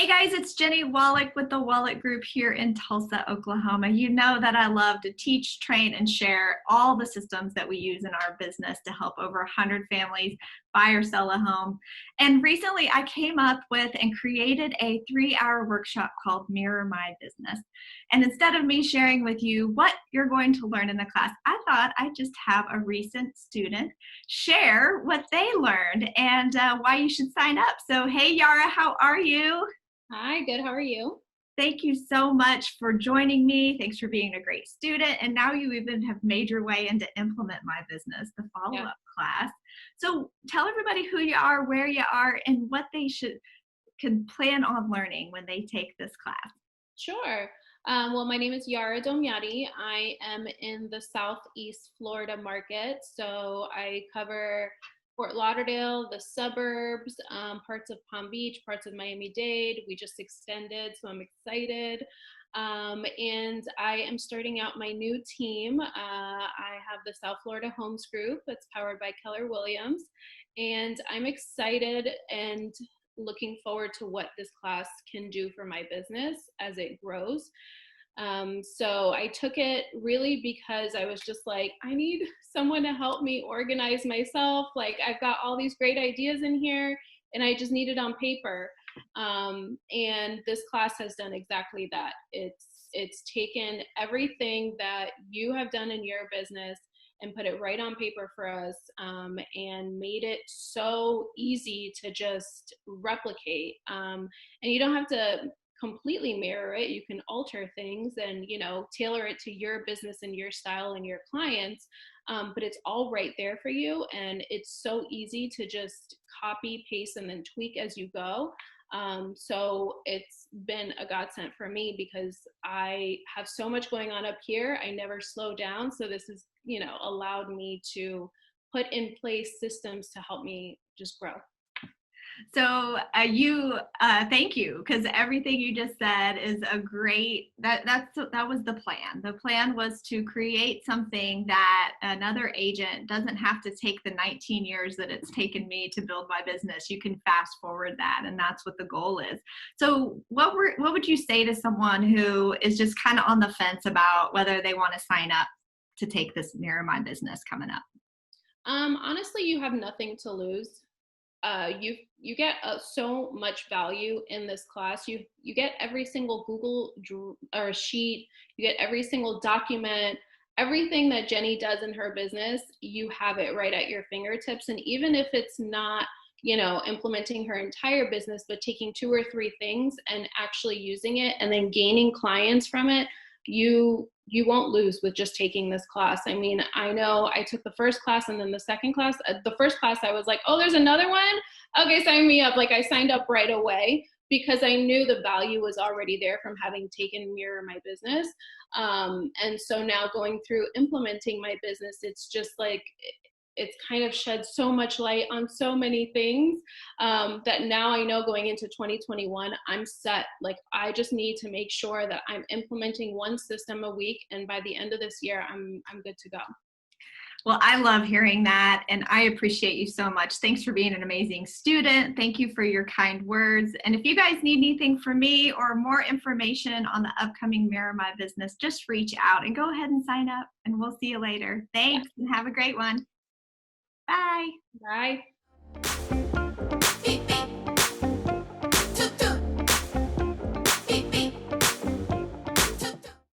Hey guys, it's Jennie Wolek with the Wolek Group here in Tulsa, Oklahoma. You know that I love to teach, train, and share all the systems that we use in our business to help over 100 families buy or sell a home. And recently I came up with and created a 3-hour workshop called Mirror My Business. And instead of me sharing with you what you're going to learn in the class, I thought I'd just have a recent student share what they learned and why you should sign up. So, hey Yara, how are you? Hi, good. How are you? Thank you so much for joining me. Thanks for being a great student. And now you even have made your way into Implement My Business, the follow-up class. So tell everybody who you are, where you are, and what they can plan on learning when they take this class. Sure. Well, my name is Yara Dominati. I am in the Southeast Florida market. So I cover Fort Lauderdale, the suburbs, parts of Palm Beach, parts of Miami-Dade. We just extended, so I'm excited. And I am starting out my new team. I have the South Florida Homes Group that's powered by Keller Williams. And I'm excited and looking forward to what this class can do for my business as it grows. So I took it really because I was just like, I need someone to help me organize myself. Like, I've got all these great ideas in here and I just need it on paper. And this class has done exactly that. It's taken everything that you have done in your business and put it right on paper for us, and made it so easy to just replicate. And you don't have to completely mirror it. You can alter things and, tailor it to your business and your style and your clients. But it's all right there for you. And it's so easy to just copy, paste, and then tweak as you go. So it's been a godsend for me because I have so much going on up here. I never slow down. So this has, allowed me to put in place systems to help me just grow. So thank you, because everything you just said is a great, that was the plan. The plan was to create something that another agent doesn't have to take the 19 years that it's taken me to build my business. You can fast forward that, and that's what the goal is. So what would you say to someone who is just kind of on the fence about whether they want to sign up to take this Mirror My Business coming up? Honestly, you have nothing to lose. You get so much value in this class. You get every single Google or sheet. You get every single document. Everything that Jennie does in her business, you have it right at your fingertips. And even if it's not, implementing her entire business, but taking 2 or 3 things and actually using it and then gaining clients from it, you won't lose with just taking this class. I mean, I know I took the first class and then the second class. The first class, I was like, oh, there's another one? Okay, sign me up. Like, I signed up right away because I knew the value was already there from having taken Mirror My Business. And so now going through implementing my business, it's just like, it's kind of shed so much light on so many things, that now I know going into 2021, I'm set. Like, I just need to make sure that I'm implementing one system a week. And by the end of this year, I'm good to go. Well, I love hearing that, and I appreciate you so much. Thanks for being an amazing student. Thank you for your kind words. And if you guys need anything from me or more information on the upcoming Mirror My Business, just reach out and go ahead and sign up, and we'll see you later. Thanks, and have a great one. Bye. Bye.